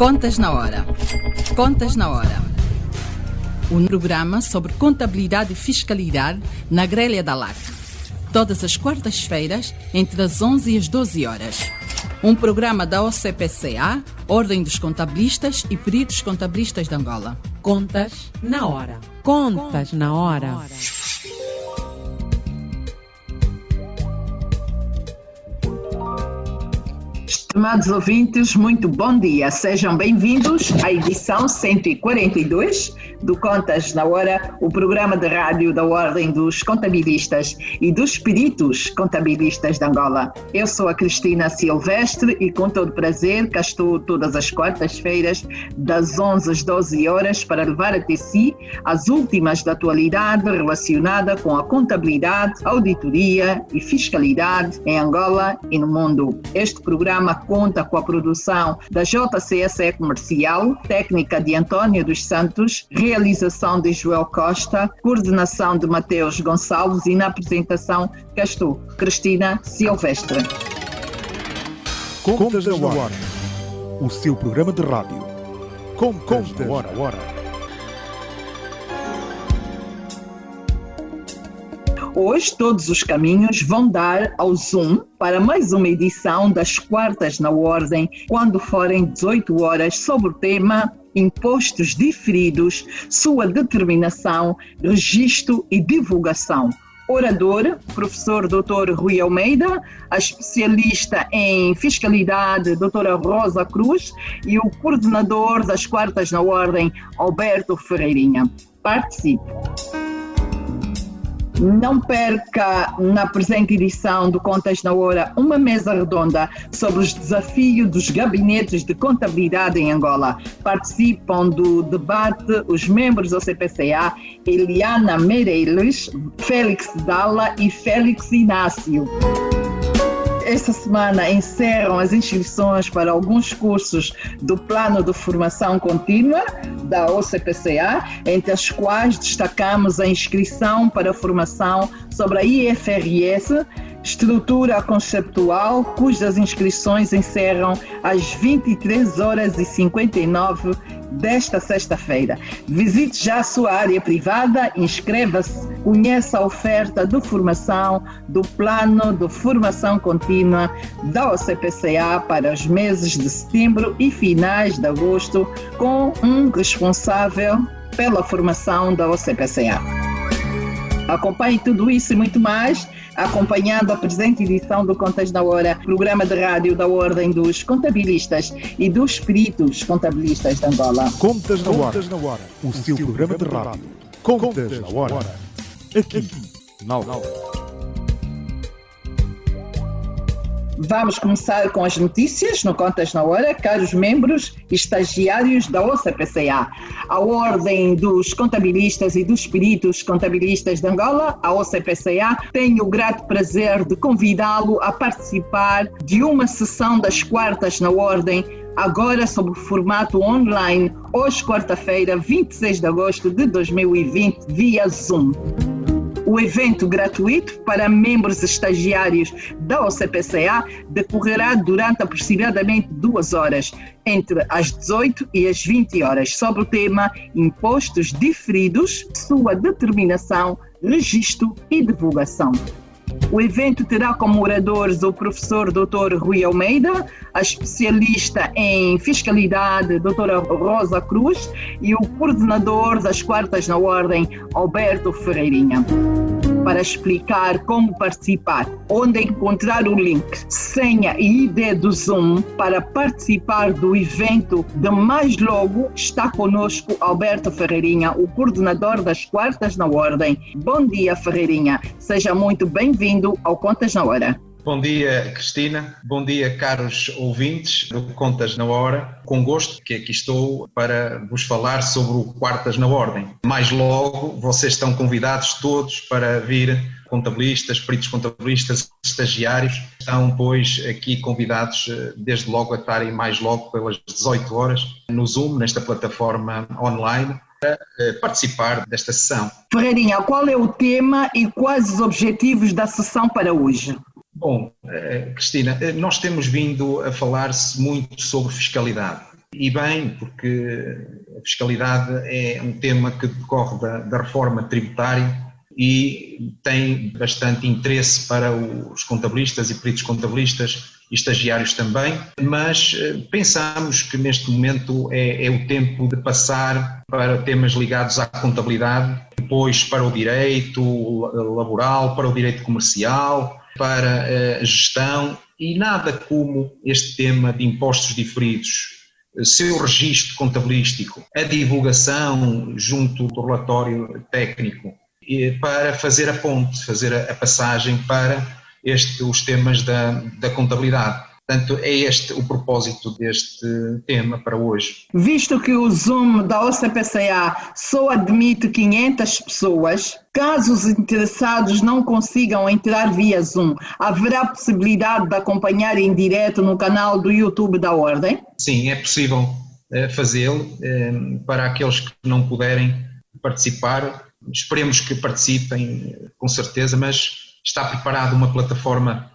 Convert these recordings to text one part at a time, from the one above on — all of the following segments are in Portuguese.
Contas na Hora. Contas na Hora. Um programa sobre contabilidade e fiscalidade na grelha da LAC. Todas as quartas-feiras, entre as 11 e as 12 horas. Um programa da OCPCA, Ordem dos Contabilistas e Peritos Contabilistas de Angola. Contas na Hora. Contas na Hora. Estimados ouvintes, muito bom dia. Sejam bem-vindos à edição 142 do Contas na Hora, o programa de rádio da Ordem dos Contabilistas e dos Peritos Contabilistas de Angola. Eu sou a Cristina Silvestre e com todo prazer cá estou todas as quartas-feiras das 11 às 12 horas para levar até si as últimas da atualidade relacionada com a contabilidade, auditoria e fiscalidade em Angola e no mundo. Este programa conta com a produção da JCSE Comercial, técnica de António dos Santos, realização de Joel Costa, coordenação de Mateus Gonçalves e na apresentação cá estou, Cristina Silvestre. Contas na Hora, o seu programa de rádio. Contas na Hora. Hoje todos os caminhos vão dar ao Zoom para mais uma edição das Quartas na Ordem, quando forem 18 horas, sobre o tema Impostos Diferidos, sua determinação, registro e divulgação. Orador, professor Dr. Rui Almeida, a especialista em fiscalidade, doutora Rosa Cruz, e o coordenador das Quartas na Ordem, Alberto Ferreirinha. Participe! Não perca na presente edição do Contas na Hora uma mesa redonda sobre os desafios dos gabinetes de contabilidade em Angola. Participam do debate os membros do CPCA, Eliana Meireles, Félix Dalla e Félix Inácio. Esta semana encerram as inscrições para alguns cursos do Plano de Formação Contínua da OCPCA, entre as quais destacamos a inscrição para a formação sobre a IFRS, estrutura conceptual, cujas inscrições encerram às 23h59 desta sexta-feira. Visite já a sua área privada, inscreva-se, conheça a oferta de formação do Plano de Formação Contínua da OCPCA para os meses de setembro e finais de agosto, com um responsável pela formação da OCPCA. Acompanhe tudo isso e muito mais acompanhando a presente edição do Contas na Hora, programa de rádio da Ordem dos Contabilistas e dos Peritos Contabilistas de Angola. Contas na Hora, o seu programa de rádio. Contas na Hora, aqui na Hora. Vamos começar com as notícias no Contas na Hora, caros membros e estagiários da OCPCA. A Ordem dos Contabilistas e dos Peritos Contabilistas de Angola, a OCPCA, tem o grato prazer de convidá-lo a participar de uma sessão das quartas na Ordem, agora sob o formato online, hoje quarta-feira, 26 de agosto de 2020, via Zoom. O evento gratuito para membros estagiários da OCPCA decorrerá durante aproximadamente 2 horas, entre as 18 e as 20 horas, sobre o tema Impostos Diferidos, sua determinação, registro e divulgação. O evento terá como oradores o professor Dr. Rui Almeida, a especialista em fiscalidade, doutora Rosa Cruz, e o coordenador das Quartas na Ordem, Alberto Ferreirinha. Para explicar como participar, onde encontrar o link, senha e ID do Zoom para participar do evento, de mais logo está conosco Alberto Ferreirinha, o coordenador das Quartas na Ordem. Bom dia, Ferreirinha. Seja muito bem-vindo ao Contas na Hora. Bom dia, Cristina. Bom dia, caros ouvintes do Contas na Hora. Com gosto que aqui estou para vos falar sobre o Quartas na Ordem. Mais logo, vocês estão convidados todos para vir, contabilistas, peritos contabilistas, estagiários. Estão, pois, aqui convidados desde logo a estarem mais logo pelas 18 horas no Zoom, nesta plataforma online, para participar desta sessão. Ferreirinha, qual é o tema e quais os objetivos da sessão para hoje? Bom, Cristina, nós temos vindo a falar-se muito sobre fiscalidade e bem, porque a fiscalidade é um tema que decorre da reforma tributária e tem bastante interesse para os contabilistas e peritos contabilistas e estagiários também, mas pensamos que neste momento é o tempo de passar para temas ligados à contabilidade, depois para o direito laboral, para o direito comercial, para a gestão, e nada como este tema de impostos diferidos, seu registro contabilístico, a divulgação junto do relatório técnico, para fazer a ponte, fazer a passagem para os temas da contabilidade. Portanto, é este o propósito deste tema para hoje. Visto que o Zoom da OCPCA só admite 500 pessoas, caso os interessados não consigam entrar via Zoom, haverá possibilidade de acompanhar em direto no canal do YouTube da Ordem? Sim, é possível fazê-lo. Para aqueles que não puderem participar, esperemos que participem com certeza, mas está preparada uma plataforma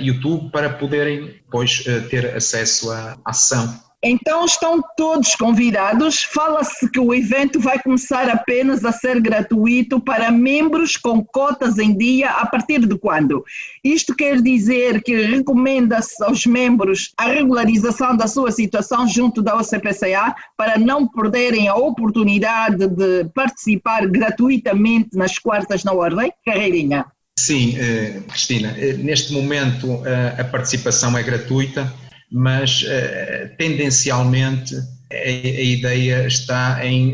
YouTube para poderem depois ter acesso à sessão. Então estão todos convidados. Fala-se que o evento vai começar apenas a ser gratuito para membros com cotas em dia a partir de quando? Isto quer dizer que recomenda-se aos membros a regularização da sua situação junto da OCPCA para não perderem a oportunidade de participar gratuitamente nas quartas na Ordem? Carreirinha. Sim, Cristina, neste momento a participação é gratuita, mas tendencialmente a ideia está em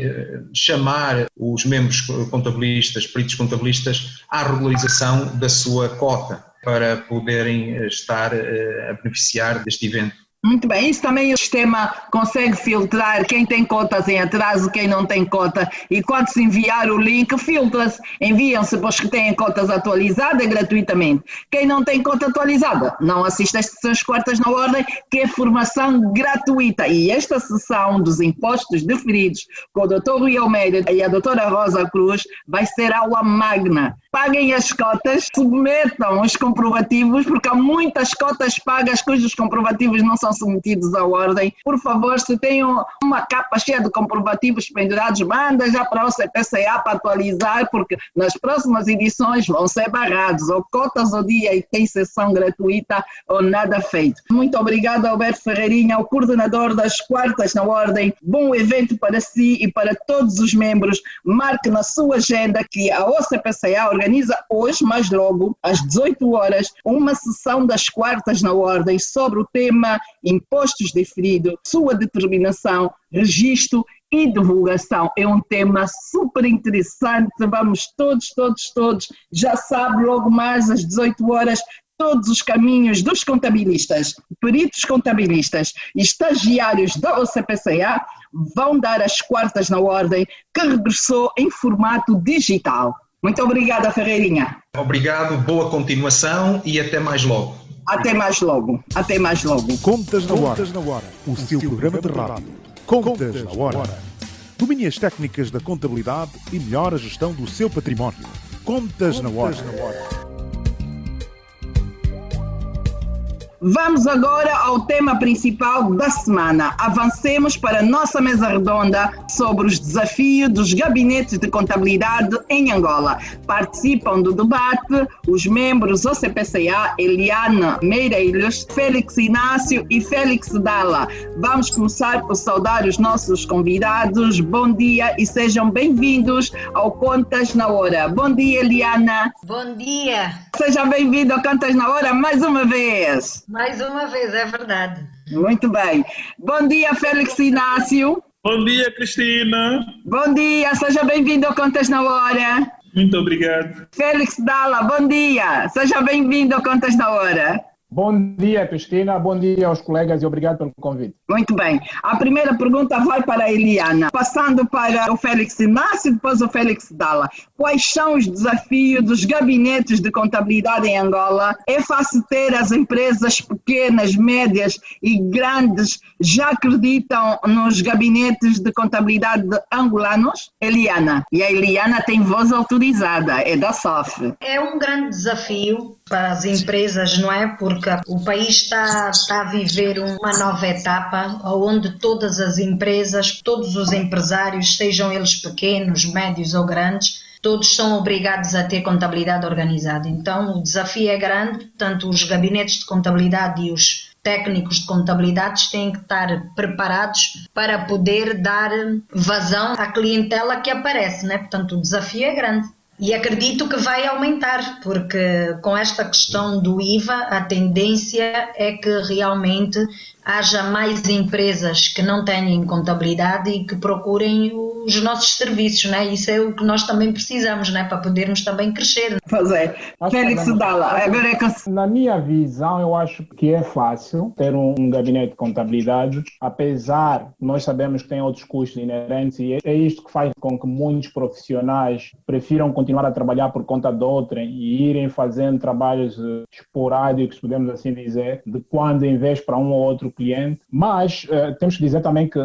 chamar os membros contabilistas, peritos contabilistas, à regularização da sua cota para poderem estar a beneficiar deste evento. Muito bem, isso também o sistema consegue filtrar quem tem cotas em atraso, quem não tem cota, e quando se enviar o link, filtra-se, enviam-se para os que têm cotas atualizadas gratuitamente. Quem não tem cota atualizada, não assiste às sessões quartas na Ordem, que é formação gratuita. E esta sessão dos impostos deferidos com o Dr. Rui Almeida e a doutora Rosa Cruz vai ser aula magna. Paguem as cotas, submetam os comprovativos, porque há muitas cotas pagas cujos comprovativos não são submetidos à Ordem. Por favor, se tem uma capa cheia de comprovativos pendurados, manda já para o CPCA para atualizar, porque nas próximas edições vão ser barrados, ou cotas ao dia e tem sessão gratuita ou nada feito. Muito obrigada, Alberto Ferreirinha, o coordenador das quartas na Ordem. Bom evento para si e para todos os membros. Marque na sua agenda que a OCPCA organiza hoje, mais logo, às 18 horas, uma sessão das quartas na Ordem sobre o tema impostos deferidos, sua determinação, registro e divulgação. É um tema super interessante, vamos todos, já sabe, logo mais às 18 horas, todos os caminhos dos contabilistas, peritos contabilistas e estagiários da OCPCA vão dar as quartas na Ordem, que regressou em formato digital. Muito obrigada, Ferreirinha. Obrigado, boa continuação e até mais logo. Até mais logo. Contas na Hora, o seu programa de rádio. Contas na Hora. Domine as técnicas da contabilidade e melhore a gestão do seu património. Contas na Hora. Vamos agora ao tema principal da semana. Avancemos para a nossa mesa redonda sobre os desafios dos gabinetes de contabilidade em Angola. Participam do debate os membros OCPCA, Eliana Meireles, Félix Inácio e Félix Dalla. Vamos começar por saudar os nossos convidados. Bom dia e sejam bem-vindos ao Contas na Hora. Bom dia, Eliana. Bom dia. Seja bem-vindo ao Contas na Hora mais uma vez. Mais uma vez, é verdade. Muito bem. Bom dia, Félix Inácio. Bom dia, Cristina. Bom dia, seja bem-vindo ao Contas na Hora. Muito obrigado. Félix Dalla, bom dia, seja bem-vindo ao Contas na Hora. Bom dia, Cristina. Bom dia aos colegas e obrigado pelo convite. Muito bem. A primeira pergunta vai para a Eliana. Passando para o Félix Inácio e depois o Félix Dalla. Quais são os desafios dos gabinetes de contabilidade em Angola? É fácil ter as empresas pequenas, médias e grandes já acreditam nos gabinetes de contabilidade angolanos? Eliana. E a Eliana tem voz autorizada, é da SOF. É um grande desafio para as empresas, não é? Porque o país está a viver uma nova etapa onde todas as empresas, todos os empresários, sejam eles pequenos, médios ou grandes, todos são obrigados a ter contabilidade organizada. Então o desafio é grande, portanto os gabinetes de contabilidade e os técnicos de contabilidade têm que estar preparados para poder dar vazão à clientela que aparece, né? Portanto o desafio é grande. E acredito que vai aumentar, porque com esta questão do IVA, a tendência é que realmente haja mais empresas que não tenham contabilidade e que procurem os nossos serviços, né? Isso é o que nós também precisamos, né? Para podermos também crescer. Pois é. Félix Dalla, agora é que... Na minha visão, eu acho que é fácil ter um gabinete de contabilidade, apesar, nós sabemos que tem outros custos inerentes e é isto que faz com que muitos profissionais prefiram continuar a trabalhar por conta de outrem e irem fazendo trabalhos esporádicos, podemos assim dizer, de quando em vez para um ou outro cliente. Mas temos que dizer também que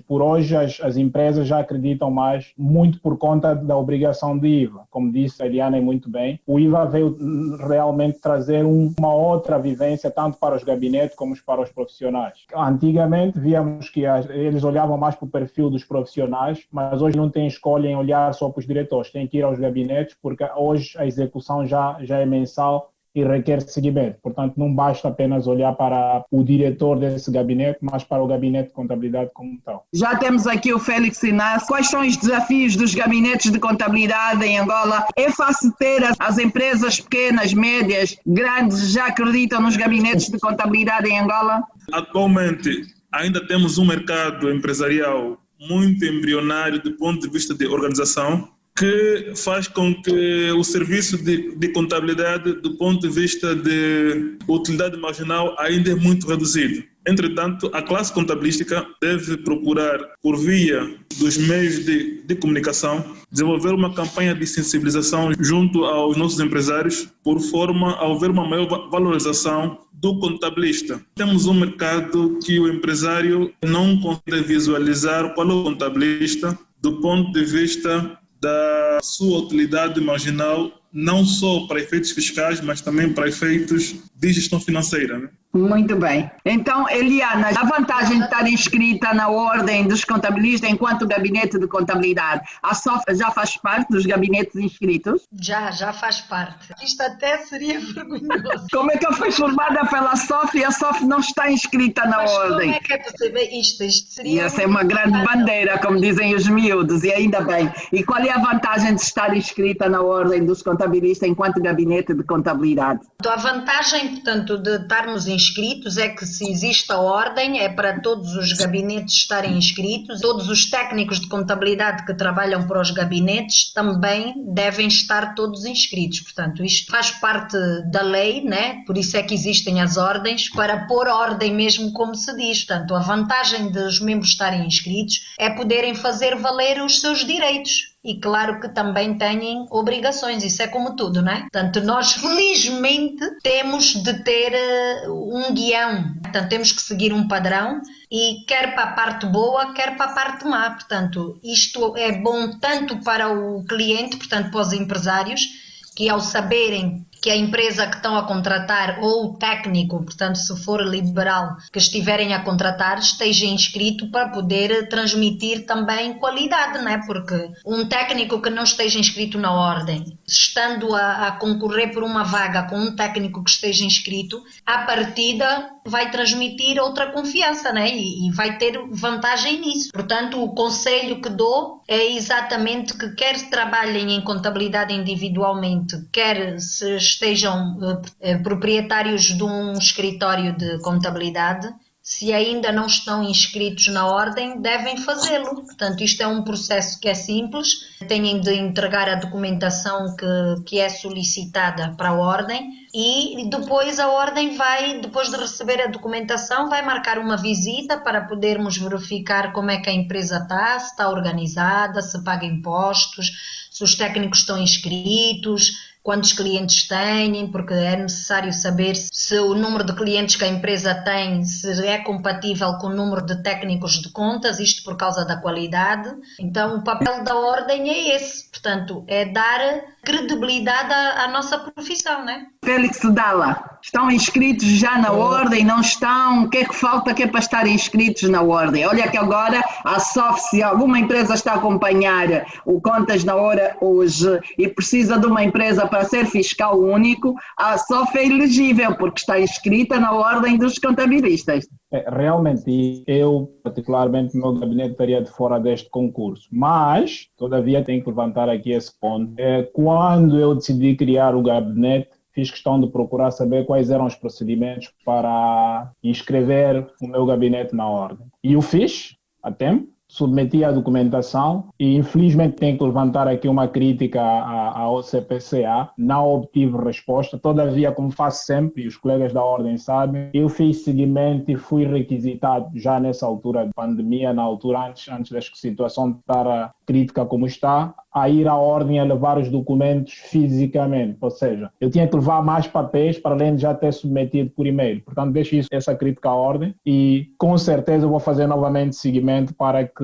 por hoje as empresas já acreditam mais, muito por conta da obrigação de IVA. Como disse a Eliana muito bem, o IVA veio realmente trazer uma outra vivência, tanto para os gabinetes como para os profissionais. Antigamente víamos que eles olhavam mais para o perfil dos profissionais, mas hoje não têm escolha em olhar só para os diretores, têm que ir aos gabinetes, porque hoje a execução já é mensal e requer seguimento. Portanto, não basta apenas olhar para o diretor desse gabinete, mas para o gabinete de contabilidade como tal. Já temos aqui o Félix Inácio. Quais são os desafios dos gabinetes de contabilidade em Angola? É fácil ter as empresas pequenas, médias, grandes, já acreditam nos gabinetes de contabilidade em Angola? Atualmente, ainda temos um mercado empresarial muito embrionário do ponto de vista de organização, que faz com que o serviço de contabilidade, do ponto de vista de utilidade marginal, ainda é muito reduzido. Entretanto, a classe contabilística deve procurar, por via dos meios de comunicação, desenvolver uma campanha de sensibilização junto aos nossos empresários, por forma a haver uma maior valorização do contabilista. Temos um mercado que o empresário não consegue visualizar qual é o contabilista do ponto de vista da sua utilidade marginal, não só para efeitos fiscais, mas também para efeitos de gestão financeira, né? Muito bem. Então, Eliana, a vantagem de estar inscrita na ordem dos contabilistas enquanto gabinete de contabilidade, a SOF já faz parte dos gabinetes inscritos? Já faz parte. Isto até seria vergonhoso. Como é que eu fui formada pela SOF e a SOF não está inscrita na ordem? Como é que é possível isto? Isto seria... Ia ser uma grande bandeira, como dizem os miúdos, e ainda bem. E qual é a vantagem de estar inscrita na ordem dos contabilistas enquanto gabinete de contabilidade? A vantagem, portanto, de estarmos inscritos é que, se existe a ordem, é para todos os gabinetes estarem inscritos. Todos os técnicos de contabilidade que trabalham para os gabinetes também devem estar todos inscritos. Portanto, isto faz parte da lei, né? Por isso é que existem as ordens, para pôr ordem mesmo, como se diz. Portanto, a vantagem dos membros estarem inscritos é poderem fazer valer os seus direitos. E claro que também têm obrigações, isso é como tudo, não é? Portanto, nós felizmente temos de ter um guião, portanto temos que seguir um padrão, e quer para a parte boa, quer para a parte má. Portanto, isto é bom tanto para o cliente, portanto para os empresários, que ao saberem que a empresa que estão a contratar, ou o técnico, portanto, se for liberal, que estiverem a contratar, esteja inscrito para poder transmitir também qualidade, não é? Porque um técnico que não esteja inscrito na ordem, estando a concorrer por uma vaga com um técnico que esteja inscrito, à partida vai transmitir outra confiança, né? E vai ter vantagem nisso. Portanto, o conselho que dou é exatamente que quer trabalhem em contabilidade individualmente, quer se estejam proprietários de um escritório de contabilidade, se ainda não estão inscritos na ordem, devem fazê-lo. Portanto, isto é um processo que é simples, têm de entregar a documentação que é solicitada para a ordem, e depois a ordem vai, depois de receber a documentação, vai marcar uma visita para podermos verificar como é que a empresa está, se está organizada, se paga impostos, se os técnicos estão inscritos, quantos clientes têm, porque é necessário saber se o número de clientes que a empresa tem se é compatível com o número de técnicos de contas, isto por causa da qualidade. Então o papel da ordem é esse, portanto, é dar credibilidade à nossa profissão, né? Félix Dalla, estão inscritos já na ordem, não estão? O que é que falta que é para estarem inscritos na ordem? Olha que agora a SOF, se alguma empresa está a acompanhar o Contas na Hora hoje e precisa de uma empresa para ser fiscal único, a SOF é elegível porque está inscrita na ordem dos contabilistas. Realmente, eu particularmente, meu gabinete estaria de fora deste concurso, mas, todavia, tenho que levantar aqui esse ponto. Quando eu decidi criar o gabinete, fiz questão de procurar saber quais eram os procedimentos para inscrever o meu gabinete na ordem. E o fiz a tempo, submeti a documentação e infelizmente tenho que levantar aqui uma crítica à OCPCA, não obtive resposta, todavia, como faço sempre, e os colegas da ordem sabem, eu fiz seguimento e fui requisitado já nessa altura de pandemia, na altura antes da situação estar crítica como está, a ir à ordem a levar os documentos fisicamente, ou seja, eu tinha que levar mais papéis para além de já ter submetido por e-mail. Portanto, deixo essa crítica à ordem e com certeza eu vou fazer novamente seguimento para que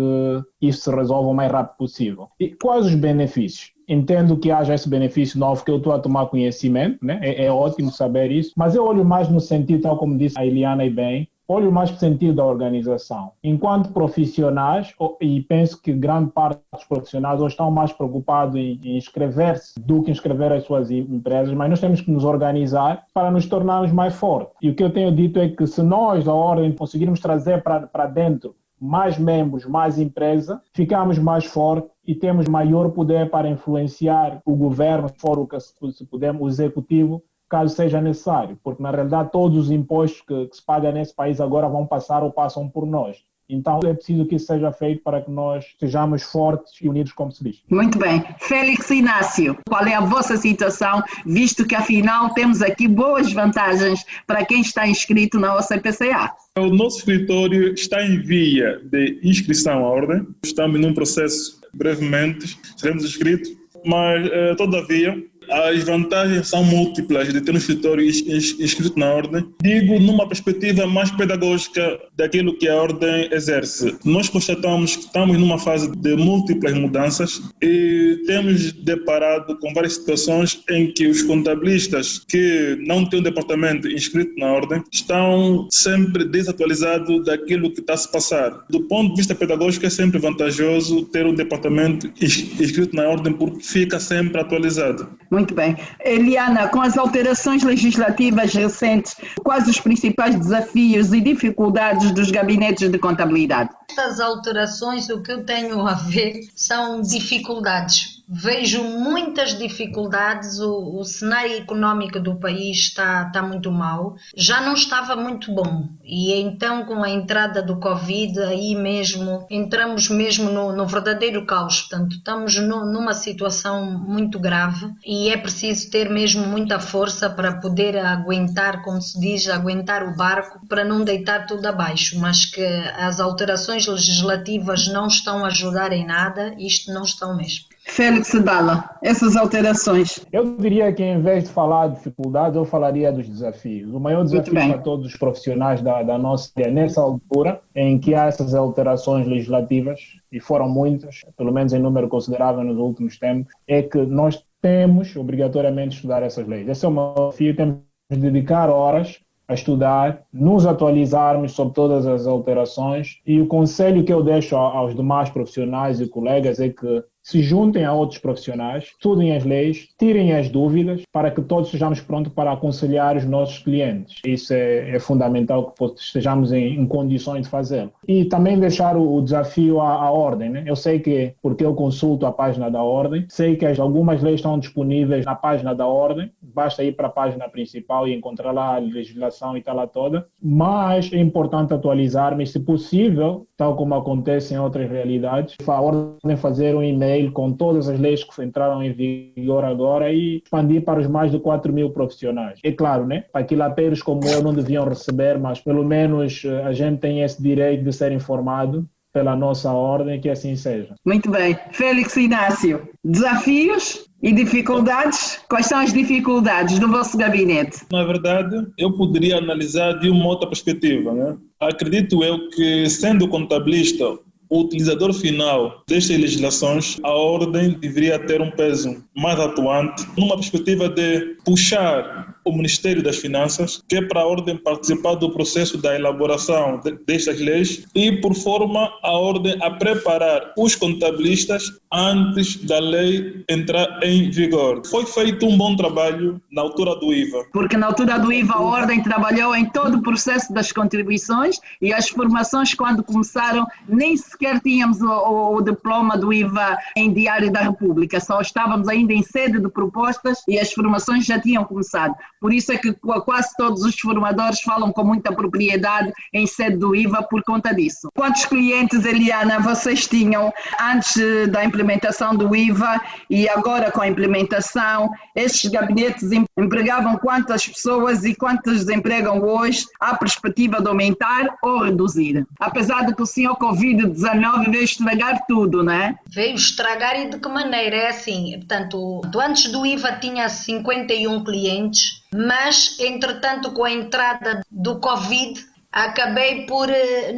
isso se resolva o mais rápido possível. E quais os benefícios? Entendo que haja esse benefício novo que eu estou a tomar conhecimento, né? É ótimo saber isso, mas eu olho mais no sentido, tal como disse a Eliana e bem, olho mais no sentido da organização. Enquanto profissionais, e penso que grande parte dos profissionais hoje estão mais preocupados em inscrever-se do que inscrever as suas empresas, mas nós temos que nos organizar para nos tornarmos mais fortes. E o que eu tenho dito é que se nós, da ordem, conseguirmos trazer para dentro mais membros, mais empresa, ficamos mais fortes e temos maior poder para influenciar o governo, fora o que se puder, o executivo, caso seja necessário, porque na realidade todos os impostos que se pagam nesse país agora vão passar ou passam por nós. Então é preciso que isso seja feito para que nós sejamos fortes e unidos, como se diz. Muito bem. Félix Inácio, qual é a vossa situação, visto que afinal temos aqui boas vantagens para quem está inscrito na OCPCA? O nosso escritório está em via de inscrição à ordem. Estamos num processo, brevemente seremos inscritos, mas todavia as vantagens são múltiplas de ter um escritório inscrito na ordem. Digo numa perspectiva mais pedagógica daquilo que a ordem exerce. Nós constatamos que estamos numa fase de múltiplas mudanças e temos deparado com várias situações em que os contabilistas que não têm um departamento inscrito na ordem estão sempre desatualizados daquilo que está a se passar. Do ponto de vista pedagógico é sempre vantajoso ter um departamento inscrito na ordem porque fica sempre atualizado. Muito bem. Eliana, com as alterações legislativas recentes, quais os principais desafios e dificuldades dos gabinetes de contabilidade? Estas alterações, o que eu tenho a ver são dificuldades. Vejo muitas dificuldades, o cenário económico do país está muito mau, já não estava muito bom e então com a entrada do Covid aí mesmo, entramos mesmo no verdadeiro caos, portanto estamos numa situação muito grave e é preciso ter mesmo muita força para poder aguentar, como se diz, aguentar o barco para não deitar tudo abaixo, mas que as alterações legislativas não estão a ajudar em nada, isto não estão mesmo. Félix Dalla, essas alterações. Eu diria que em vez de falar de dificuldades, eu falaria dos desafios. O maior desafio para todos os profissionais da nossa área, nessa altura em que há essas alterações legislativas, e foram muitas, pelo menos em número considerável nos últimos tempos, é que nós temos obrigatoriamente estudar essas leis. Esse é o meu desafio, temos de dedicar horas a estudar, nos atualizarmos sobre todas as alterações e o conselho que eu deixo aos demais profissionais e colegas é que se juntem a outros profissionais, estudem as leis, tirem as dúvidas para que todos estejamos prontos para aconselhar os nossos clientes. Isso é fundamental que estejamos em condições de fazê-lo. E também deixar o desafio à ordem, né? Eu sei que, porque eu consulto a página da ordem, sei que algumas leis estão disponíveis na página da ordem, basta ir para a página principal e encontrar lá a legislação e está lá toda, mas é importante atualizar-me, se possível, tal como acontece em outras realidades, a ordem fazer um e-mail com todas as leis que entraram em vigor agora e expandir para os mais de 4 mil profissionais. É claro, né? Paquilapeiros como eu não deviam receber, mas pelo menos a gente tem esse direito de ser informado pela nossa ordem, que assim seja. Muito bem. Félix Inácio, desafios e dificuldades? Quais são as dificuldades do vosso gabinete? Na verdade, eu poderia analisar de uma outra perspectiva, né? Acredito eu que, sendo contabilista, o utilizador final destas legislações, a ordem deveria ter um peso mais atuante, numa perspectiva de puxar o Ministério das Finanças, que é para a ordem participar do processo da elaboração destas leis e, por forma, a ordem a preparar os contabilistas antes da lei entrar em vigor. Foi feito um bom trabalho na altura do IVA. Porque na altura do IVA a ordem trabalhou em todo o processo das contribuições e as formações, quando começaram, nem sequer tínhamos o diploma do IVA em Diário da República, só estávamos ainda em sede de propostas e as formações já tinham começado. Por isso é que quase todos os formadores falam com muita propriedade em sede do IVA por conta disso. Quantos clientes, Eliana, vocês tinham antes da implementação do IVA e agora com a implementação? Esses gabinetes empregavam quantas pessoas e quantas desempregam hoje? Há perspectiva de aumentar ou reduzir? Apesar de que o senhor Covid-19 veio estragar tudo, não é? Veio estragar e de que maneira? É assim, portanto, antes do IVA tinha 51 clientes, mas, entretanto, com a entrada do Covid, acabei por,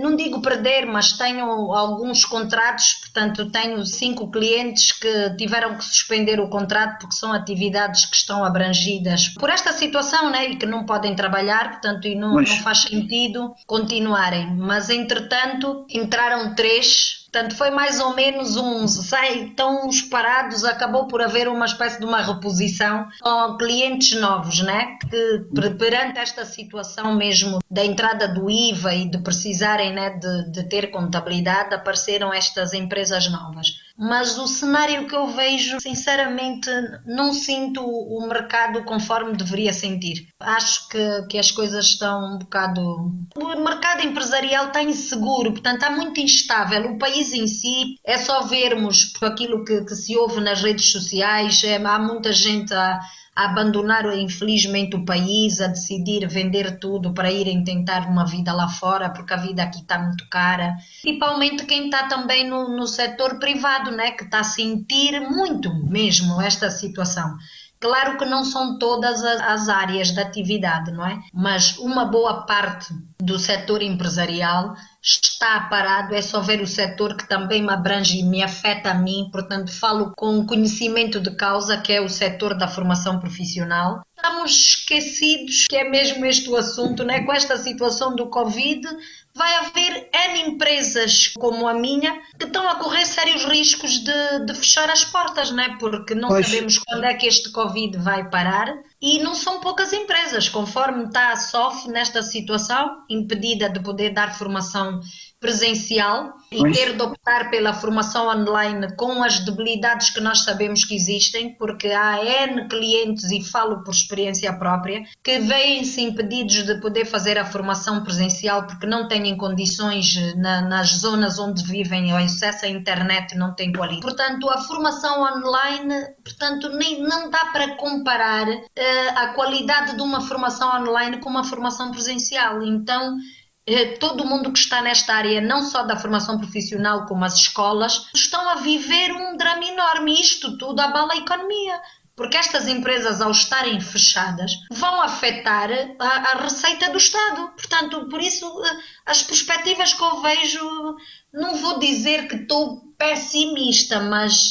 não digo perder, mas tenho alguns contratos, portanto tenho 5 clientes que tiveram que suspender o contrato porque são atividades que estão abrangidas por esta situação, né, e que não podem trabalhar, portanto, e não faz sentido continuarem. Mas, entretanto, entraram 3. Portanto, foi mais ou menos estão uns parados, acabou por haver uma espécie de uma reposição com clientes novos, né? Que perante esta situação mesmo da entrada do IVA e de precisarem, né, de ter contabilidade, apareceram estas empresas novas. Mas o cenário que eu vejo, sinceramente, não sinto o mercado conforme deveria sentir. Acho que as coisas estão um bocado... O mercado empresarial está inseguro, portanto, está muito instável. O país em si, é só vermos aquilo que se ouve nas redes sociais, há muita gente a abandonar, infelizmente, o país, a decidir vender tudo para irem tentar uma vida lá fora, porque a vida aqui está muito cara. Principalmente quem está também no setor privado, né, que está a sentir muito mesmo esta situação. Claro que não são todas as áreas de atividade, não é? Mas uma boa parte do setor empresarial está parado, é só ver o setor que também me abrange e me afeta a mim, portanto falo com conhecimento de causa, que é o setor da formação profissional. Estamos esquecidos que é mesmo este o assunto, né? Com esta situação do Covid, vai haver N empresas como a minha que estão a correr sérios riscos de fechar as portas, né? Porque não sabemos quando é que este Covid vai parar e não são poucas empresas, conforme está a SOF nesta situação, impedida de poder dar formação presencial e ter de optar pela formação online com as debilidades que nós sabemos que existem, porque há N clientes, e falo por experiência própria, que veem-se impedidos de poder fazer a formação presencial porque não têm condições nas zonas onde vivem, o acesso à internet não tem qualidade. Portanto, a formação online, portanto, não dá para comparar a qualidade de uma formação online com uma formação presencial. Então, todo mundo que está nesta área, não só da formação profissional como as escolas, estão a viver um drama enorme. Isto tudo abala a economia, porque estas empresas, ao estarem fechadas, vão afetar a receita do Estado. Portanto, por isso, as perspectivas que eu vejo, não vou dizer que estou pessimista, mas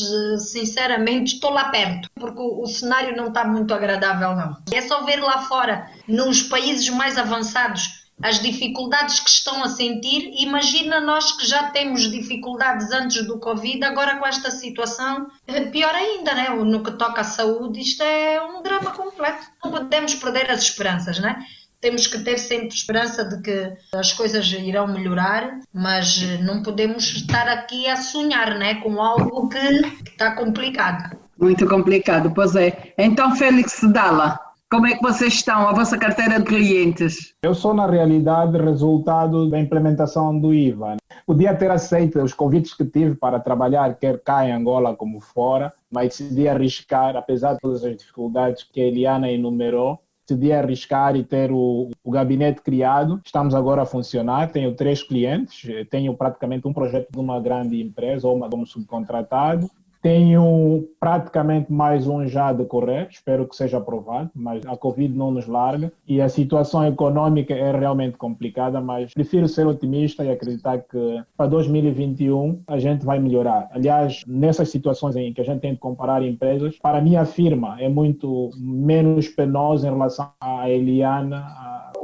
sinceramente estou lá perto, porque o cenário não está muito agradável, não. É só ver lá fora, nos países mais avançados, as dificuldades que estão a sentir. Imagina nós que já temos dificuldades antes do Covid, agora com esta situação, pior ainda, né? No que toca à saúde, isto é um drama completo. Não podemos perder as esperanças, né? Temos que ter sempre esperança de que as coisas irão melhorar, mas não podemos estar aqui a sonhar, né? Com algo que está complicado. Muito complicado, pois é. Então, Félix Dalla, como é que vocês estão, a vossa carteira de clientes? Eu sou, na realidade, resultado da implementação do IVA. Podia ter aceito os convites que tive para trabalhar, quer cá em Angola como fora, mas decidi arriscar, apesar de todas as dificuldades que a Eliana enumerou, decidi arriscar e ter o gabinete criado. Estamos agora a funcionar, tenho 3 clientes, tenho praticamente um projeto de uma grande empresa ou como subcontratado. Tenho praticamente mais um já a decorrer, espero que seja aprovado, mas a Covid não nos larga e a situação econômica é realmente complicada, mas prefiro ser otimista e acreditar que para 2021 a gente vai melhorar. Aliás, nessas situações em que a gente tem de comparar empresas, para a minha firma é muito menos penosa em relação à Eliana.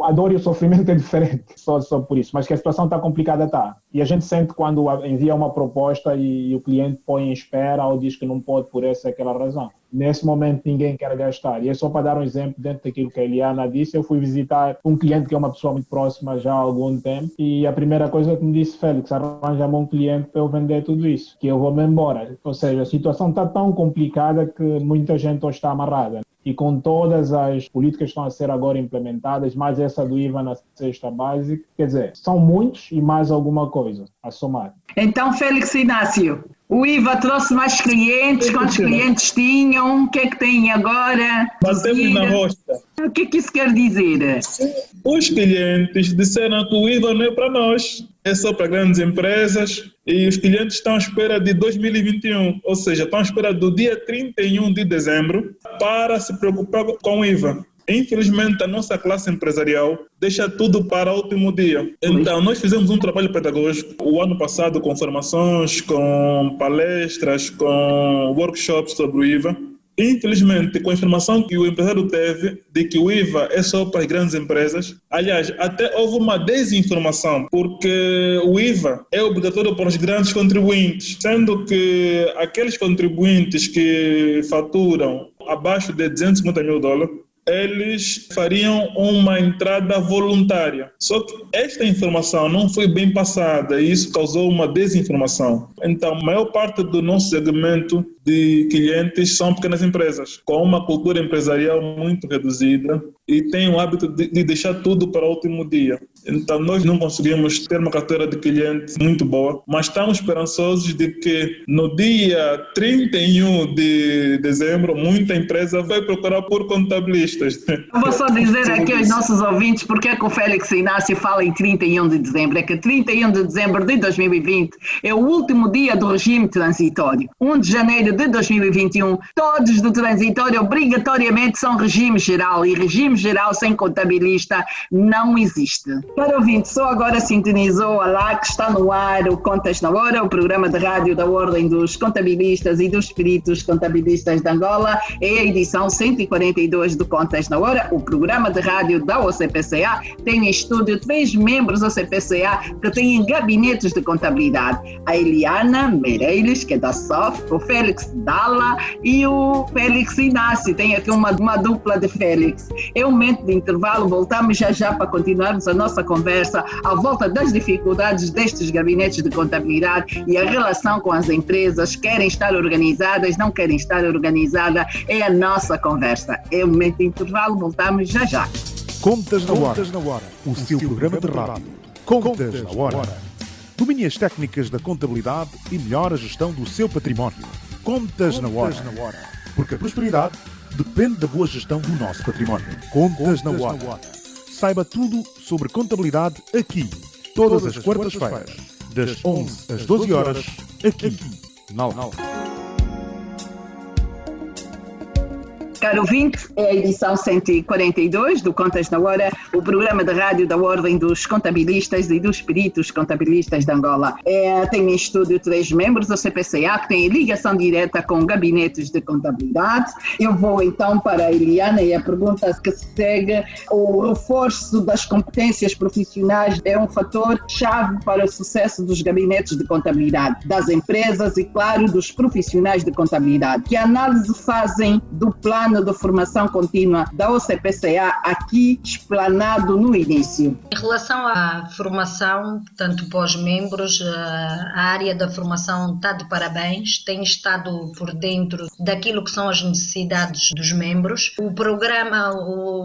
A dor e o sofrimento é diferente, só por isso. Mas que a situação está complicada, está. E a gente sente quando envia uma proposta e o cliente põe em espera ou diz que não pode por essa e aquela razão. Nesse momento ninguém quer gastar. E é só para dar um exemplo dentro daquilo que a Eliana disse. Eu fui visitar um cliente que é uma pessoa muito próxima já há algum tempo e a primeira coisa que me disse, Félix, arranja-me um cliente para eu vender tudo isso, que eu vou-me embora. Ou seja, a situação está tão complicada que muita gente hoje está amarrada. E com todas as políticas que estão a ser agora implementadas, mais essa do IVA na cesta básica, quer dizer, são muitos e mais alguma coisa a somar. Então, Félix Inácio, o IVA trouxe mais clientes, quantos clientes tinham, o que é que têm agora? Batemos na rocha. O que é que isso quer dizer? Os clientes disseram que o IVA não é para nós, é só para grandes empresas e os clientes estão à espera de 2021, ou seja, estão à espera do dia 31 de dezembro para se preocupar com o IVA. Infelizmente, a nossa classe empresarial deixa tudo para o último dia. Então, nós fizemos um trabalho pedagógico o ano passado com formações, com palestras, com workshops sobre o IVA. Infelizmente, com a informação que o empresário teve de que o IVA é só para as grandes empresas, aliás, até houve uma desinformação, porque o IVA é obrigatório para os grandes contribuintes, sendo que aqueles contribuintes que faturam abaixo de $250 mil, eles fariam uma entrada voluntária. Só que esta informação não foi bem passada e isso causou uma desinformação. Então, a maior parte do nosso segmento de clientes são pequenas empresas, com uma cultura empresarial muito reduzida e têm o hábito de deixar tudo para o último dia. Então, nós não conseguimos ter uma carteira de clientes muito boa, mas estamos esperançosos de que no dia 31 de dezembro, muita empresa vai procurar por contabilistas. Eu vou só dizer aqui aos nossos ouvintes porque é que o Félix Inácio fala em 31 de dezembro. É que 31 de dezembro de 2020 é o último dia do regime transitório. 1 de janeiro de 2021, todos do transitório obrigatoriamente são regime geral e regime geral sem contabilista não existe. Para ouvinte, só agora sintonizou a lá que está no ar o Contas na Hora, o programa de rádio da Ordem dos Contabilistas e dos Peritos Contabilistas de Angola. É a edição 142 do Contas na Hora, o programa de rádio da OCPCA. Tem em estúdio 3 membros da OCPCA que têm gabinetes de contabilidade. A Eliana Meirelles, que é da SOF, o Félix Dalla e o Félix Inácio. Tem aqui uma dupla de Félix. É um momento de intervalo, voltamos já para continuarmos a nossa conversa à volta das dificuldades destes gabinetes de contabilidade e a relação com as empresas, querem estar organizadas, não querem estar organizadas, é a nossa conversa. É um momento de intervalo, voltamos já. Contas na Hora, o seu programa de rádio. Contas na Hora. Domine as técnicas da contabilidade e melhore a gestão do seu património. Contas na Hora. Porque a prosperidade depende da boa gestão do nosso património. Contas na Hora. Saiba tudo sobre contabilidade aqui, todas as quartas-feiras, das 11 às 12 horas, aqui, na Alva. Caro ouvinte, é a edição 142 do Contas na Hora, o programa de rádio da Ordem dos Contabilistas e dos Peritos Contabilistas de Angola. Tem em estúdio 3 membros da CPCA que têm ligação direta com gabinetes de contabilidade. Eu vou então para a Eliana e a pergunta que se segue: o reforço das competências profissionais é um fator-chave para o sucesso dos gabinetes de contabilidade, das empresas e, claro, dos profissionais de contabilidade. Que análise fazem do plano de formação contínua da OCPCA aqui explanado no início? Em relação à formação, tanto para os membros, a área da formação está de parabéns, tem estado por dentro daquilo que são as necessidades dos membros. O programa,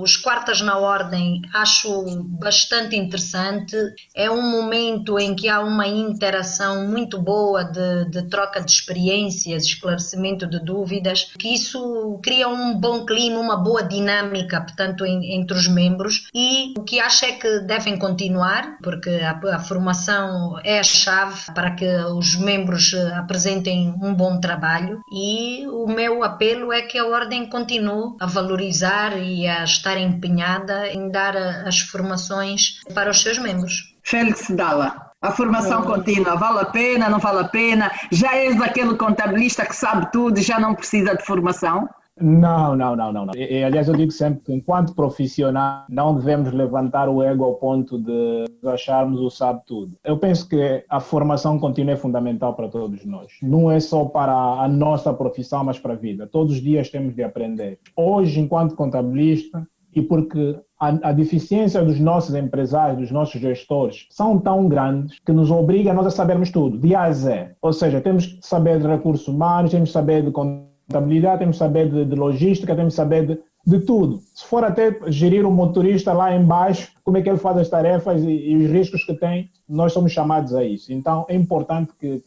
os Quartas na Ordem, acho bastante interessante. É um momento em que há uma interação muito boa de troca de experiências, esclarecimento de dúvidas, que isso cria um bom clima, uma boa dinâmica, portanto, entre os membros, e o que acho é que devem continuar, porque a formação é a chave para que os membros apresentem um bom trabalho, e o meu apelo é que a Ordem continue a valorizar e a estar empenhada em dar as formações para os seus membros. Félix Dalla, a formação contínua, vale a pena, não vale a pena? Já és daquele contabilista que sabe tudo e já não precisa de formação? Não. E, aliás, eu digo sempre que, enquanto profissional, não devemos levantar o ego ao ponto de acharmos o sabe tudo. Eu penso que a formação contínua é fundamental para todos nós. Não é só para a nossa profissão, mas para a vida. Todos os dias temos de aprender. Hoje, enquanto contabilista, e porque a deficiência dos nossos empresários, dos nossos gestores, são tão grandes que nos obriga a nós a sabermos tudo, de A a Z. Ou seja, temos que saber de recursos humanos, temos que saber de contabilidade, temos que saber de logística, temos que saber de tudo. Se for até gerir o motorista lá embaixo, como é que ele faz as tarefas e os riscos que tem, nós somos chamados a isso. Então, é importante que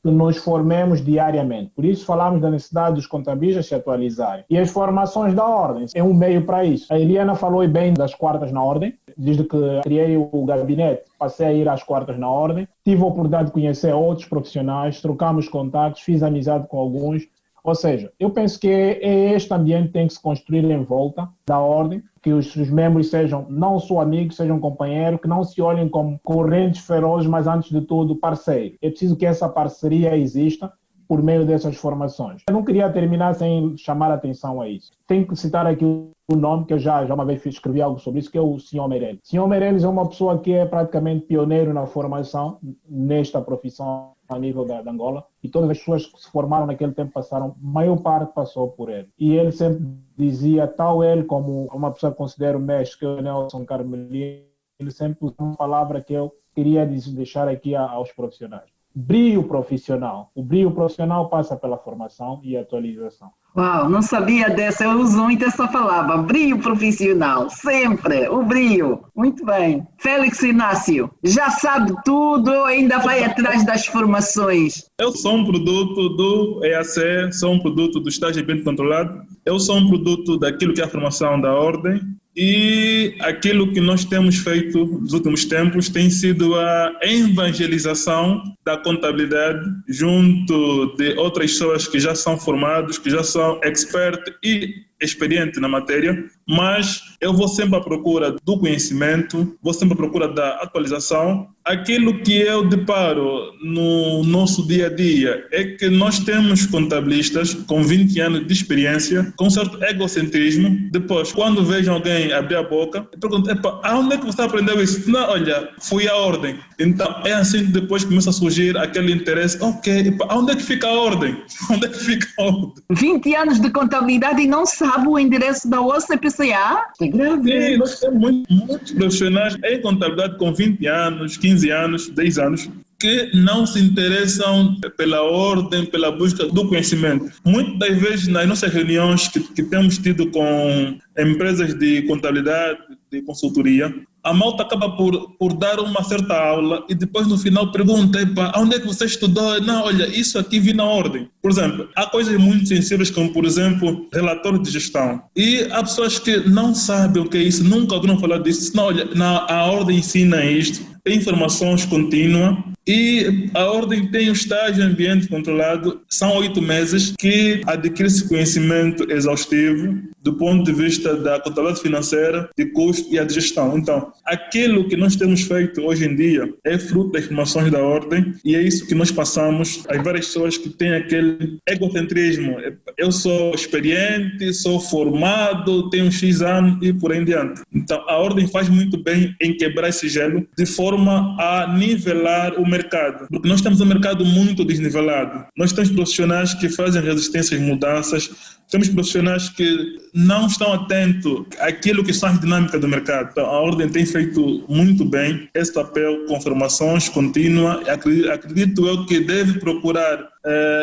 nos formemos diariamente. Por isso, falamos da necessidade dos contabilistas se atualizarem. E as formações da Ordem é um meio para isso. A Eliana falou bem das quartas na Ordem. Desde que criei o gabinete, passei a ir às quartas na Ordem. Tive a oportunidade de conhecer outros profissionais, trocamos contatos, fiz amizade com alguns. Ou seja, eu penso que este ambiente tem que se construir em volta da Ordem, que os membros sejam não só amigos, sejam companheiros, que não se olhem como correntes ferozes, mas antes de tudo parceiros. É preciso que essa parceria exista por meio dessas formações. Eu não queria terminar sem chamar a atenção a isso. Tenho que citar aqui o nome que eu já uma vez escrevi algo sobre isso, que é o Sr. Meirelles. O Sr. Meirelles é uma pessoa que é praticamente pioneiro na formação nesta profissão a nível da Angola, e todas as pessoas que se formaram naquele tempo passaram, a maior parte passou por ele. E ele sempre dizia, tal ele como uma pessoa que considero mestre, que é o Nelson Carmelino, ele sempre usou uma palavra que eu queria deixar aqui aos profissionais. Brio profissional. O brio profissional passa pela formação e atualização. Uau, não sabia dessa, eu uso muito essa palavra, brio profissional, sempre, o brio. Muito bem. Félix Inácio, já sabe tudo ou ainda vai atrás das formações? Eu sou um produto do EAC, sou um produto do estágio de ambiente controlado, eu sou um produto daquilo que é a formação da Ordem, e aquilo que nós temos feito nos últimos tempos tem sido a evangelização da contabilidade junto de outras pessoas que já são formados, que já são expertos e experientes na matéria, mas eu vou sempre à procura do conhecimento, vou sempre à procura da atualização. Aquilo que eu deparo no nosso dia a dia é que nós temos contabilistas com 20 anos de experiência, com certo egocentrismo. Depois, quando vejo alguém abrir a boca, eu pergunto, aonde é que você aprendeu isso? Não, olha, fui à Ordem. Então, é assim que depois começa a surgir aquele interesse. Ok, aonde é que fica a Ordem? Onde é que fica a Ordem? 20 anos de contabilidade e não sabe o endereço da OCPCA? É grave. Sim, nós temos muitos profissionais em contabilidade com 20 anos, 15 anos, 10 anos, que não se interessam pela Ordem, pela busca do conhecimento. Muitas das vezes, nas nossas reuniões que temos tido com empresas de contabilidade, de consultoria, a malta acaba por dar uma certa aula e depois no final pergunta, onde é que você estudou? Não, olha, isso aqui vi na Ordem. Por exemplo, há coisas muito sensíveis como, por exemplo, relatório de gestão. E há pessoas que não sabem o que é isso, nunca ouviram falar disso. Não, olha, a Ordem ensina isto, tem informações contínuas e a Ordem tem o estágio de ambiente controlado. São 8 meses que adquire-se conhecimento exaustivo do ponto de vista da contabilidade financeira, de custo e a de gestão. Então, aquilo que nós temos feito hoje em dia é fruto das informações da Ordem e é isso que nós passamos às várias pessoas que têm aquele egocentrismo. Eu sou experiente, sou formado, tenho X anos e por aí em diante. Então, a Ordem faz muito bem em quebrar esse gelo de forma a nivelar o mercado. Porque nós temos um mercado muito desnivelado. Nós temos profissionais que fazem resistência às mudanças, temos profissionais que não estão atentos àquilo que são as dinâmicas do mercado. Então, a Ordem tem feito muito bem esse papel com formações contínuas. Acredito eu que deve procurar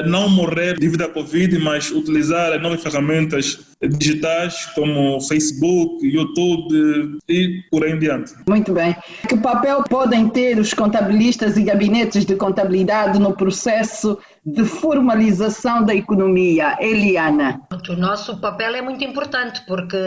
não morrer devido à Covid, mas utilizar as novas ferramentas digitais como Facebook, YouTube e por aí em diante. Muito bem. Que papel podem ter os contabilistas e gabinetes de contabilidade no processo de formalização da economia? Eliana. O nosso papel é muito importante porque,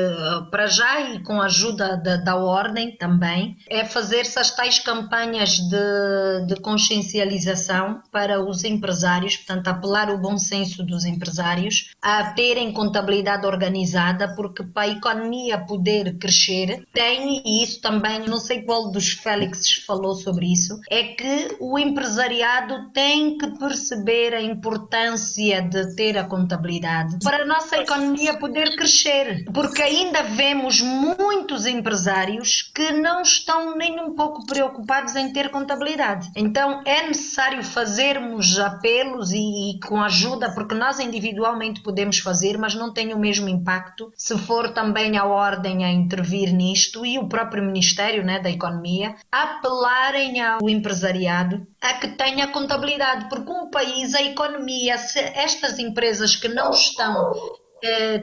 para já e com a ajuda da Ordem também, é fazer-se as tais campanhas de consciencialização para os empresários, portanto, apelar o bom senso dos empresários a terem contabilidade organizada, porque para a economia poder crescer, e isso também, não sei qual dos Félix falou sobre isso, é que o empresariado tem que perceber a importância de ter a contabilidade para a nossa economia poder crescer, porque ainda vemos muitos empresários que não estão nem um pouco preocupados em ter contabilidade. Então é necessário fazermos apelos e com ajuda, porque nós individualmente podemos fazer, mas não tem o mesmo impacto se for também a Ordem a intervir nisto e o próprio Ministério, né, da Economia, apelarem ao empresariado a que tenha contabilidade, porque um país, a economia, se estas empresas que não estão,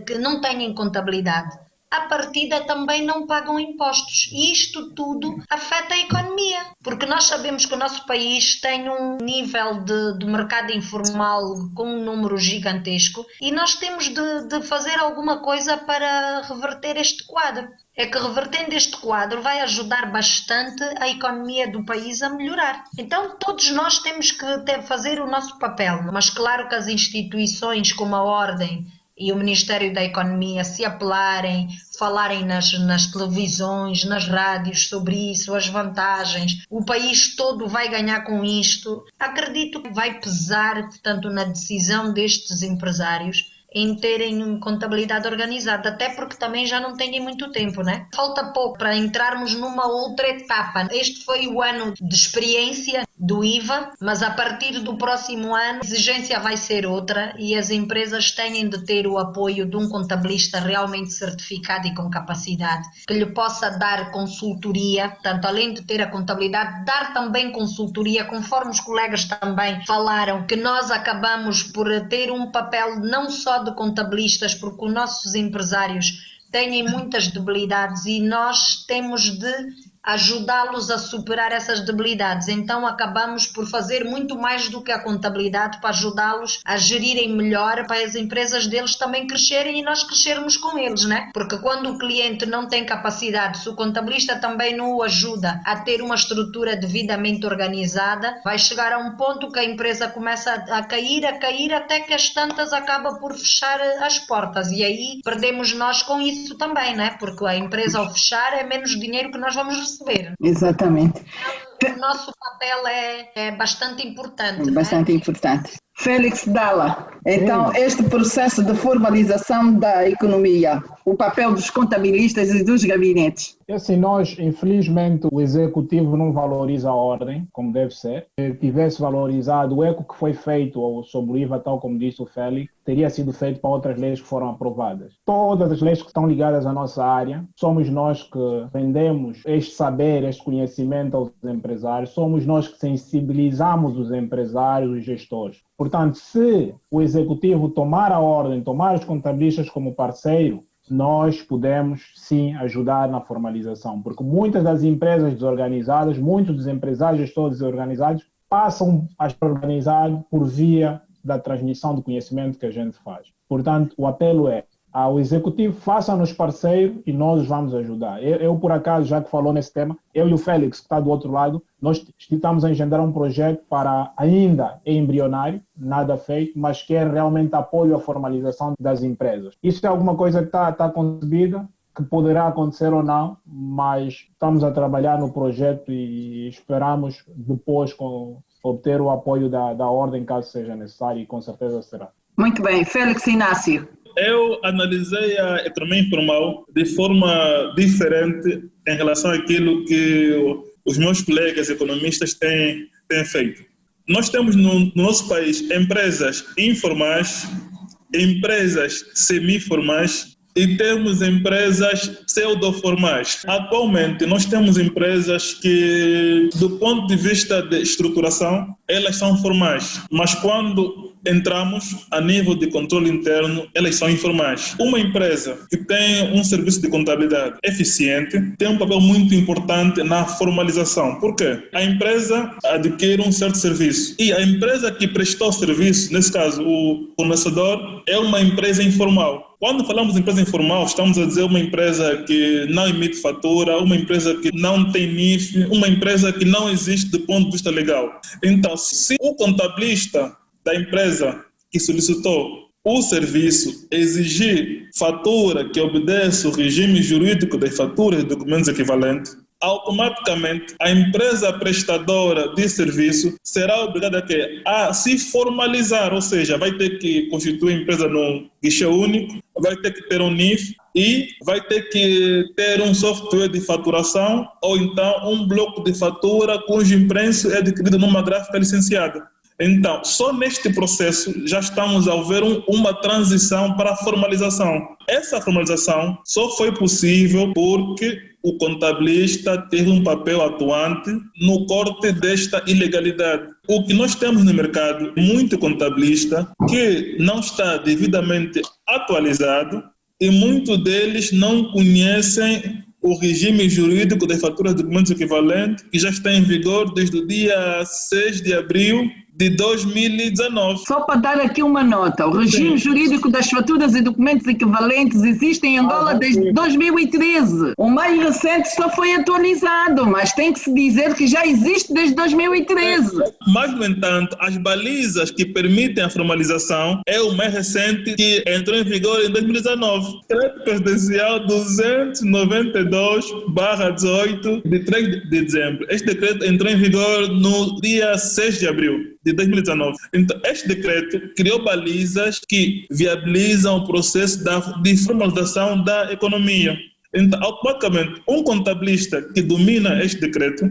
que não têm contabilidade, à partida também não pagam impostos. E isto tudo afeta a economia, porque nós sabemos que o nosso país tem um nível de mercado informal com um número gigantesco e nós temos de fazer alguma coisa para reverter este quadro. É que revertendo este quadro vai ajudar bastante a economia do país a melhorar. Então todos nós temos que fazer o nosso papel, mas claro que as instituições como a Ordem e o Ministério da Economia se apelarem, falarem nas televisões, nas rádios sobre isso, as vantagens, o país todo vai ganhar com isto. Acredito que vai pesar, portanto, na decisão destes empresários em terem contabilidade organizada, até porque também já não têm muito tempo, né? Falta pouco para entrarmos numa outra etapa. Este foi o ano de experiência do IVA, mas a partir do próximo ano a exigência vai ser outra e as empresas têm de ter o apoio de um contabilista realmente certificado e com capacidade, que lhe possa dar consultoria, portanto, além de ter a contabilidade, dar também consultoria, conforme os colegas também falaram, que nós acabamos por ter um papel não só de contabilistas, porque os nossos empresários têm muitas debilidades e nós temos de ajudá-los a superar essas debilidades. Então acabamos por fazer muito mais do que a contabilidade para ajudá-los a gerirem melhor, para as empresas deles também crescerem e nós crescermos com eles, né? Porque quando o cliente não tem capacidade, se o contabilista também não o ajuda a ter uma estrutura devidamente organizada, vai chegar a um ponto que a empresa começa a cair, até que as tantas acaba por fechar as portas e aí perdemos nós com isso também, né? Porque a empresa ao fechar é menos dinheiro que nós vamos receber. Exatamente. Então, o nosso papel é bastante importante. Bastante importante. Félix Dalla, então este processo de formalização da economia, o papel dos contabilistas e dos gabinetes. Assim, nós, infelizmente, o executivo não valoriza a Ordem, como deve ser. Se tivesse valorizado o eco que foi feito sobre o IVA, tal como disse o Félix, teria sido feito para outras leis que foram aprovadas. Todas as leis que estão ligadas à nossa área, somos nós que vendemos este saber, este conhecimento aos empresários, somos nós que sensibilizamos os empresários, os gestores. Portanto, se o executivo tomar a Ordem, tomar os contabilistas como parceiro, nós podemos sim ajudar na formalização, porque muitas das empresas desorganizadas, muitos dos empresários gestores desorganizados passam a estar organizados por via da transmissão do conhecimento que a gente faz. Portanto, o apelo é ao executivo, faça-nos parceiro e nós vamos ajudar. Eu, por acaso, já que falou nesse tema, eu e o Félix, que está do outro lado, nós estamos a engendrar um projeto para ainda embrionário, nada feito, mas que é realmente apoio à formalização das empresas. Isso é alguma coisa que está concebida, que poderá acontecer ou não, mas estamos a trabalhar no projeto e esperamos depois obter o apoio da Ordem, caso seja necessário, e com certeza será. Muito bem. Félix Inácio. Eu analisei a economia informal de forma diferente em relação àquilo que os meus colegas economistas têm feito. Nós temos no nosso país empresas informais, empresas semi-formais e temos empresas pseudo-formais. Atualmente, nós temos empresas que, do ponto de vista de estruturação, elas são formais, mas quando entramos a nível de controle interno, elas são informais. Uma empresa que tem um serviço de contabilidade eficiente tem um papel muito importante na formalização. Por quê? A empresa adquire um certo serviço e a empresa que prestou o serviço, nesse caso o fornecedor, é uma empresa informal. Quando falamos de empresa informal, estamos a dizer uma empresa que não emite fatura, uma empresa que não tem NIF, uma empresa que não existe do ponto de vista legal. Então, se o contabilista da empresa que solicitou o serviço exigir fatura que obedeça o regime jurídico das faturas e documentos equivalentes, automaticamente a empresa prestadora de serviço será obrigada a se formalizar, ou seja, vai ter que constituir a empresa num guichê único, vai ter que ter um NIF e vai ter que ter um software de faturação ou então um bloco de fatura cujo impresso é adquirido numa gráfica licenciada. Então, só neste processo já estamos a ver uma transição para a formalização. Essa formalização só foi possível porque o contabilista teve um papel atuante no corte desta ilegalidade. O que nós temos no mercado, muito contabilista que não está devidamente atualizado e muitos deles não conhecem o regime jurídico das faturas de documentos equivalentes, que já está em vigor desde o dia 6 de abril de 2019. Só para dar aqui uma nota, o regime jurídico das faturas e documentos equivalentes existe em Angola desde 2013. O mais recente só foi atualizado, mas tem que se dizer que já existe desde 2013. Mas, no entanto, as balizas que permitem a formalização é o mais recente, que entrou em vigor em 2019. Decreto Presidencial 292/18 de 3 de dezembro. Este decreto entrou em vigor no dia 6 de abril de 2019. Então, este decreto criou balizas que viabilizam o processo de formalização da economia. Então, automaticamente, um contabilista que domina este decreto,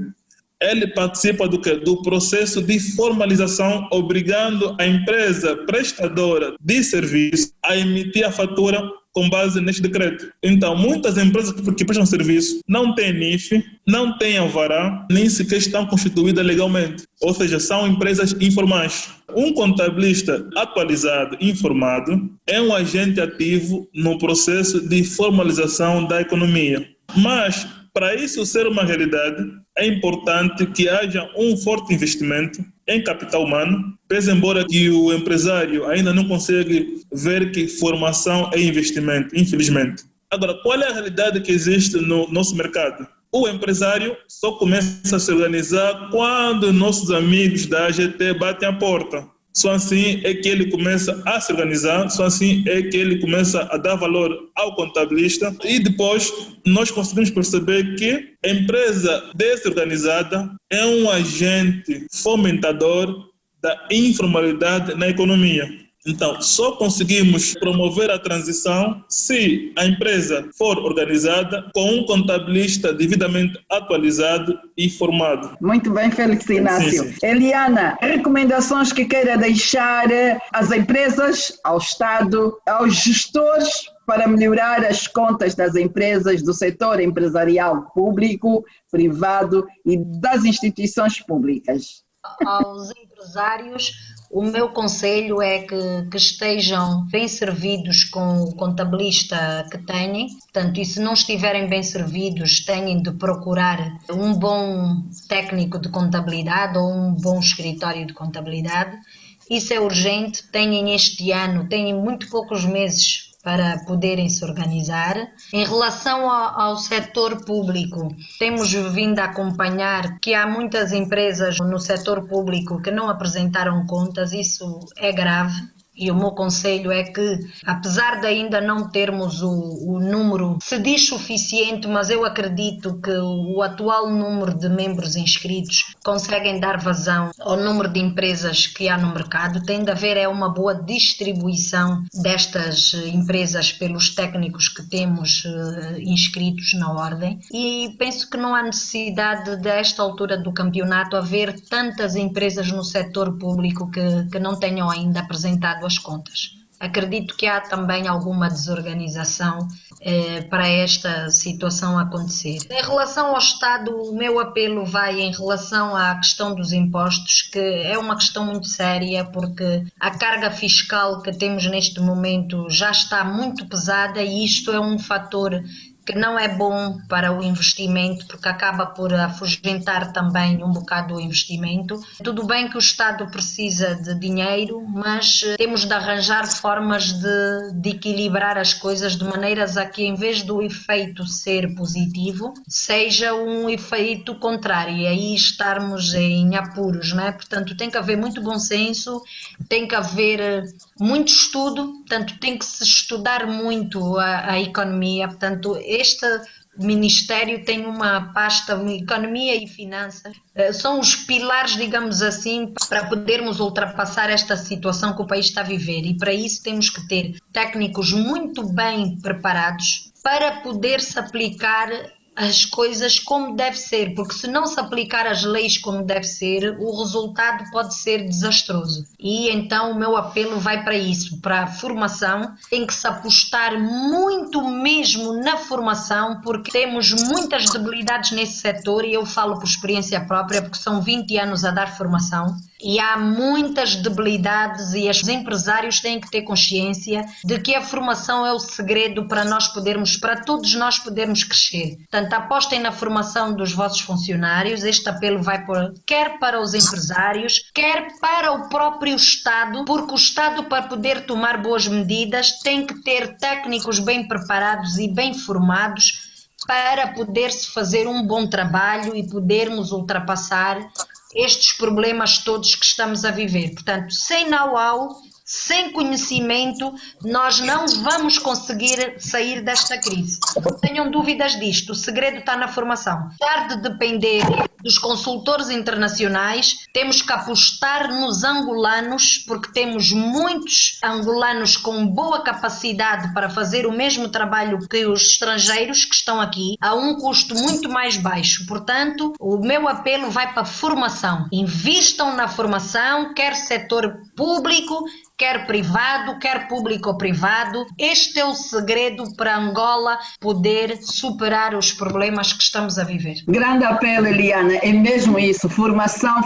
ele participa do processo de formalização, obrigando a empresa prestadora de serviço a emitir a fatura com base neste decreto. Então, muitas empresas que prestam serviço não têm NIF, não têm alvará, nem sequer estão constituídas legalmente. Ou seja, são empresas informais. Um contabilista atualizado, informado, é um agente ativo no processo de formalização da economia. Mas, para isso ser uma realidade, é importante que haja um forte investimento em capital humano, pese embora que o empresário ainda não consegue ver que formação é investimento, infelizmente. Agora, qual é a realidade que existe no nosso mercado? O empresário só começa a se organizar quando nossos amigos da AGT batem a porta. Só assim é que ele começa a se organizar, só assim é que ele começa a dar valor ao contabilista e depois nós conseguimos perceber que a empresa desorganizada é um agente fomentador da informalidade na economia. Então, só conseguimos promover a transição se a empresa for organizada com um contabilista devidamente atualizado e formado. Muito bem, Félix Inácio. Sim. Eliana, recomendações que queira deixar às empresas, ao Estado, aos gestores para melhorar as contas das empresas, do setor empresarial público, privado e das instituições públicas? Aos empresários, o meu conselho é que estejam bem servidos com o contabilista que têm, portanto, e se não estiverem bem servidos, têm de procurar um bom técnico de contabilidade ou um bom escritório de contabilidade. Isso é urgente, têm este ano, têm muito poucos meses para poderem se organizar. Em relação ao setor público, temos vindo a acompanhar que há muitas empresas no setor público que não apresentaram contas, isso é grave. E o meu conselho é que, apesar de ainda não termos o número, se diz suficiente, mas eu acredito que o atual número de membros inscritos conseguem dar vazão ao número de empresas que há no mercado. Tem de haver uma boa distribuição destas empresas pelos técnicos que temos inscritos na ordem. E penso que não há necessidade, desta altura do campeonato, haver tantas empresas no setor público que não tenham ainda apresentado as contas. acredito que há também alguma desorganização para esta situação acontecer. Em relação ao Estado, o meu apelo vai em relação à questão dos impostos, que é uma questão muito séria, porque a carga fiscal que temos neste momento já está muito pesada e isto é um fator que não é bom para o investimento, porque acaba por afugentar também um bocado o investimento. Tudo bem que o Estado precisa de dinheiro, mas temos de arranjar formas de equilibrar as coisas de maneiras a que, em vez do efeito ser positivo, seja um efeito contrário, e aí estarmos em apuros, não é? Portanto, tem que haver muito bom senso, tem que haver muito estudo, portanto, tem que se estudar muito a economia, portanto, este Ministério tem uma pasta, Economia e Finanças, são os pilares, digamos assim, para podermos ultrapassar esta situação que o país está a viver, e para isso temos que ter técnicos muito bem preparados para poder se aplicar as coisas como deve ser, porque se não se aplicar as leis como deve ser, o resultado pode ser desastroso. E então o meu apelo vai para isso, para a formação. Tem que se apostar muito mesmo na formação, porque temos muitas debilidades nesse setor, e eu falo por experiência própria, porque são 20 anos a dar formação. E há muitas debilidades e os empresários têm que ter consciência de que a formação é o segredo para nós podermos, para todos nós podermos crescer. Portanto, apostem na formação dos vossos funcionários. Este apelo vai quer para os empresários, quer para o próprio Estado, porque o Estado, para poder tomar boas medidas, tem que ter técnicos bem preparados e bem formados para poder-se fazer um bom trabalho e podermos ultrapassar estes problemas todos que estamos a viver. Portanto, sem know-how, sem conhecimento, nós não vamos conseguir sair desta crise. Não tenham dúvidas disto, o segredo está na formação. Apesar de depender dos consultores internacionais, temos que apostar nos angolanos, porque temos muitos angolanos com boa capacidade para fazer o mesmo trabalho que os estrangeiros que estão aqui, a um custo muito mais baixo. Portanto, o meu apelo vai para a formação. Invistam na formação, quer setor público, quer privado, quer público ou privado. Este é o segredo para Angola poder superar os problemas que estamos a viver. Grande apelo, Eliana, é mesmo isso, formação,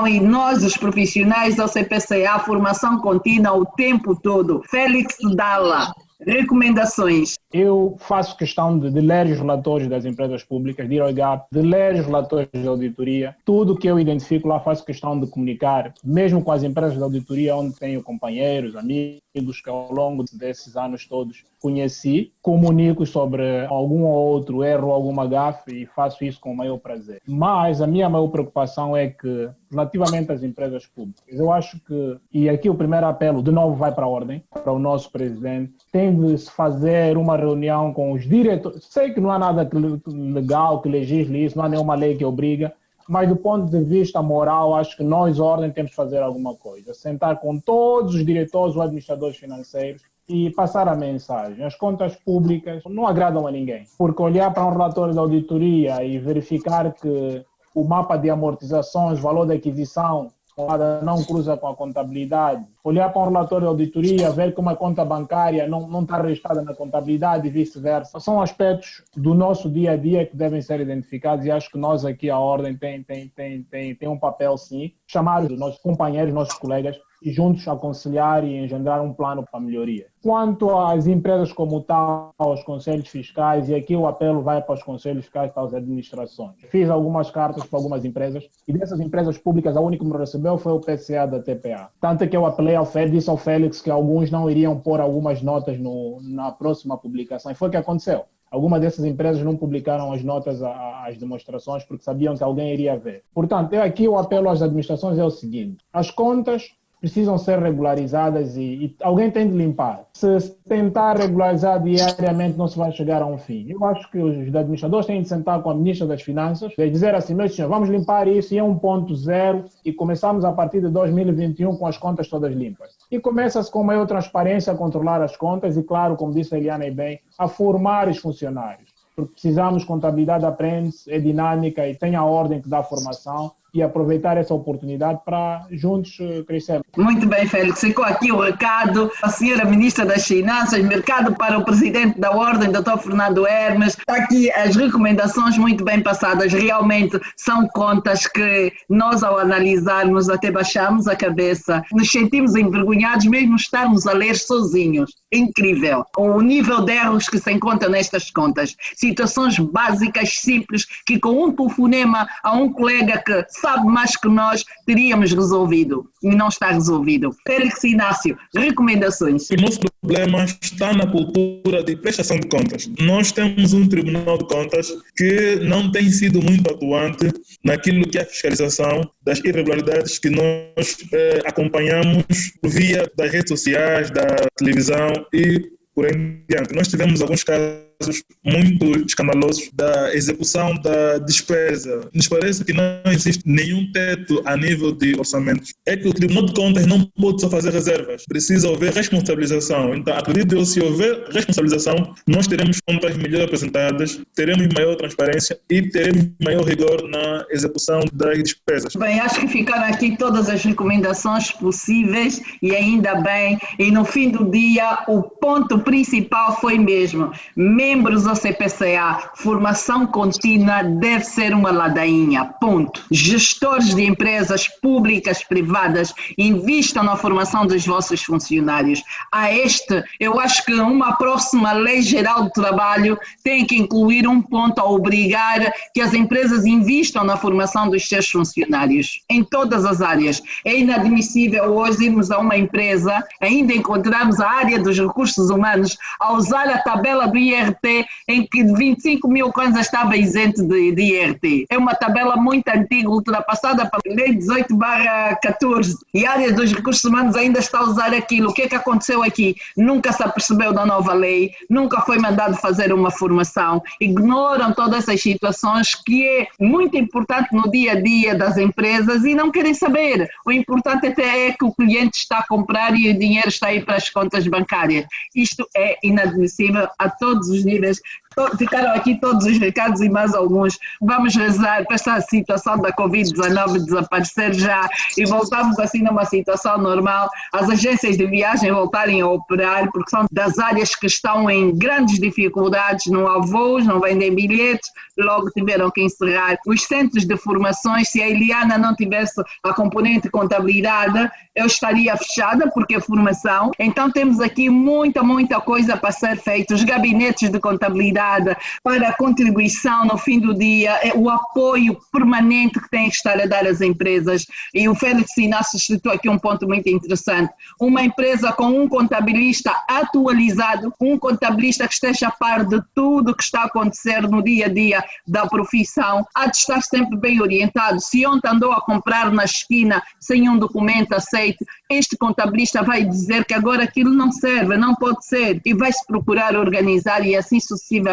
e nós, os profissionais da CPCA, formação contínua o tempo todo. Félix Dalla, recomendações. Eu faço questão de ler os relatórios das empresas públicas, de ir ao IGAP, de ler os relatórios de auditoria. Tudo que eu identifico lá faço questão de comunicar, mesmo com as empresas de auditoria onde tenho companheiros, amigos que ao longo desses anos todos conheci, comunico sobre algum ou outro erro, alguma gafe, e faço isso com o maior prazer. Mas a minha maior preocupação é que, relativamente às empresas públicas, eu acho que, e aqui o primeiro apelo de novo vai para a ordem, para o nosso presidente, tem de se fazer uma reunião com os diretores. Sei que não há nada legal que legisle isso, não há nenhuma lei que obriga, mas do ponto de vista moral, acho que nós, ordem, temos que fazer alguma coisa. Sentar com todos os diretores ou administradores financeiros e passar a mensagem. As contas públicas não agradam a ninguém, porque olhar para um relatório de auditoria e verificar que o mapa de amortizações, valor da aquisição, não cruza com a contabilidade, olhar para um relatório de auditoria, ver como a conta bancária não está registrada na contabilidade e vice-versa. São aspectos do nosso dia a dia que devem ser identificados, e acho que nós aqui, a Ordem, tem um papel, sim, chamar os nossos companheiros, nossos colegas, e juntos aconselhar e engendrar um plano para a melhoria. Quanto às empresas como tal, aos conselhos fiscais, e aqui o apelo vai para os conselhos fiscais, para as administrações. Fiz algumas cartas para algumas empresas, e dessas empresas públicas, a única que me recebeu foi o PCA da TPA. Tanto que eu apelei ao Félix, disse ao Félix que alguns não iriam pôr algumas notas na próxima publicação, e foi o que aconteceu. Algumas dessas empresas não publicaram as notas às demonstrações porque sabiam que alguém iria ver. Portanto, aqui o apelo às administrações é o seguinte: as contas precisam ser regularizadas e alguém tem de limpar. Se tentar regularizar diariamente, não se vai chegar a um fim. Eu acho que os administradores têm de sentar com a ministra das Finanças e dizer assim: meus senhores, vamos limpar isso, e é 1.0, e começamos a partir de 2021 com as contas todas limpas. E começa-se com maior transparência a controlar as contas e, claro, como disse a Eliana e bem, a formar os funcionários. Porque precisamos, contabilidade aprende-se, é dinâmica e tem a ordem que dá formação. e aproveitar essa oportunidade para juntos crescermos. Muito bem, Félix. Ficou aqui o recado. A senhora Ministra das Finanças, mercado para o Presidente da Ordem, Dr. Fernando Hermes. Está aqui as recomendações muito bem passadas. Realmente são contas que nós, ao analisarmos, até baixamos a cabeça. Nos sentimos envergonhados mesmo estarmos a ler sozinhos. Incrível. O nível de erros que se encontra nestas contas. Situações básicas, simples, que com um telefonema a um colega que sabe mais que nós, teríamos resolvido. E não está resolvido. Félix Inácio, recomendações. O nosso problema está na cultura de prestação de contas. Nós temos um Tribunal de Contas que não tem sido muito atuante naquilo que é a fiscalização das irregularidades que nós acompanhamos via das redes sociais, da televisão e por aí em diante. Nós tivemos alguns casos muito escandalosos da execução da despesa. Nos parece que não existe nenhum teto a nível de orçamentos. É que o Tribunal de Contas não pode só fazer reservas. Precisa haver responsabilização. Então, acredito que se houver responsabilização, nós teremos contas melhor apresentadas, teremos maior transparência e teremos maior rigor na execução das despesas. Bem, acho que ficaram aqui todas as recomendações possíveis e ainda bem. E no fim do dia, o ponto principal foi mesmo membros do CPCA, formação contínua deve ser uma ladainha, ponto. Gestores de empresas públicas, privadas, invistam na formação dos vossos funcionários. Eu acho que uma próxima lei geral do trabalho tem que incluir um ponto a obrigar que as empresas invistam na formação dos seus funcionários, em todas as áreas. É inadmissível hoje irmos a uma empresa, ainda encontramos a área dos recursos humanos, a usar a tabela do IRT, em que 25 mil coisas estava isento de IRT. É uma tabela muito antiga, ultrapassada pela Lei 18/14. E a área dos recursos humanos ainda está a usar aquilo. O que é que aconteceu aqui? Nunca se apercebeu da nova lei, nunca foi mandado fazer uma formação. Ignoram todas essas situações que é muito importante no dia a dia das empresas e não querem saber. O importante até é que o cliente está a comprar e o dinheiro está aí para as contas bancárias. Isto é inadmissível a todos os níveis. Ficaram aqui todos os recados e mais alguns. Vamos rezar para esta situação da Covid-19 desaparecer já e voltarmos assim numa situação normal. As agências de viagem voltarem a operar, porque são das áreas que estão em grandes dificuldades, não há voos, não vendem bilhetes, logo tiveram que encerrar. Os centros de formações, se a Eliana não tivesse a componente de contabilidade, eu estaria fechada, porque é formação. Então temos aqui muita coisa para ser feita. Os gabinetes de contabilidade para a contribuição no fim do dia, o apoio permanente que tem que estar a dar às empresas. E o Félix Inácio citou aqui um ponto muito interessante. Uma empresa com um contabilista atualizado, um contabilista que esteja a par de tudo que está a acontecer no dia a dia da profissão, há de estar sempre bem orientado. Se ontem andou a comprar na esquina sem um documento aceito, este contabilista vai dizer que agora aquilo não serve, não pode ser, e vai-se procurar organizar e assim sucessivamente.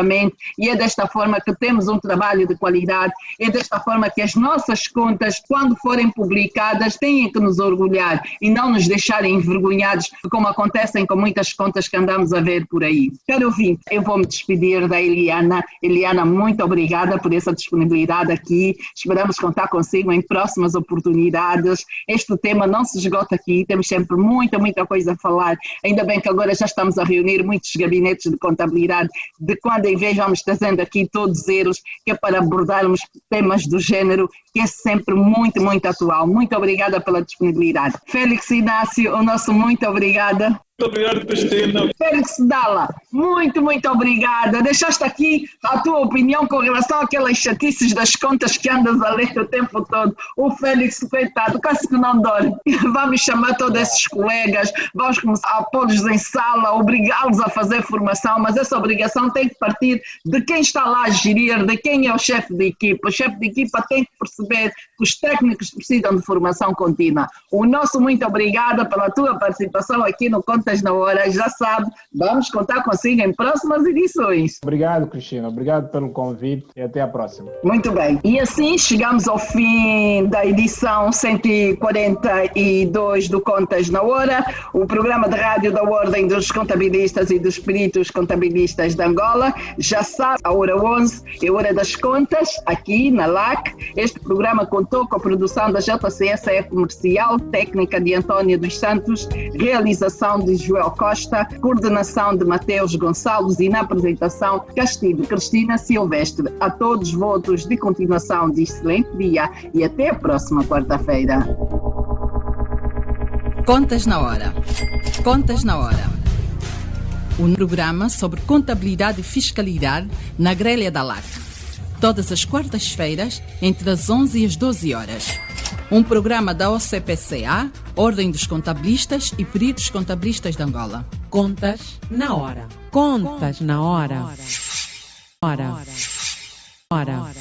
E é desta forma que temos um trabalho de qualidade, é desta forma que as nossas contas, quando forem publicadas, têm que nos orgulhar e não nos deixarem envergonhados, como acontecem com muitas contas que andamos a ver por aí. Caro ouvinte, eu vou me despedir da Eliana. Eliana, muito obrigada por essa disponibilidade aqui. Esperamos contar consigo em próximas oportunidades. Este tema não se esgota aqui, temos sempre muita coisa a falar. Ainda bem que agora já estamos a reunir muitos gabinetes de contabilidade, de quando em vez vamos trazendo aqui todos eles, que é para abordarmos temas do género, que é sempre muito atual. Muito obrigada pela disponibilidade. Félix Inácio, o nosso muito obrigada. Muito obrigado, Cristina. Félix Dalla, muito obrigada. Deixaste aqui a tua opinião com relação àquelas chatices das contas que andas a ler o tempo todo. O Félix, coitado, quase que não dorme. Vamos chamar todos esses colegas, vamos começar a pô-los em sala, obrigá-los a fazer formação, mas essa obrigação tem que partir de quem está lá a gerir, de quem é o chefe de equipa. O chefe de equipa tem que perceber que os técnicos precisam de formação contínua. O nosso muito obrigada pela tua participação aqui no Contas Contas na Hora. Já sabe, vamos contar consigo em próximas edições. Obrigado, Cristina. Obrigado pelo convite e até a próxima. Muito bem. E assim chegamos ao fim da edição 142 do Contas na Hora, o programa de rádio da Ordem dos Contabilistas e dos Peritos Contabilistas de Angola. Já sabe, a hora 11 é hora das contas, aqui na LAC. Este programa contou com a produção da JCSE Comercial, técnica de António dos Santos, realização de Joel Costa, coordenação de Mateus Gonçalves e na apresentação Castilho Cristina Silvestre. A todos votos de continuação de excelente dia e até a próxima quarta-feira. Contas na Hora. Contas na Hora. Um programa sobre contabilidade e fiscalidade na grelha da LAC. Todas as quartas-feiras, entre as 11 e as 12 horas. Um programa da OCPCA, Ordem dos Contabilistas e Peritos Contabilistas de Angola. Contas na Hora. Contas na Hora. Hora.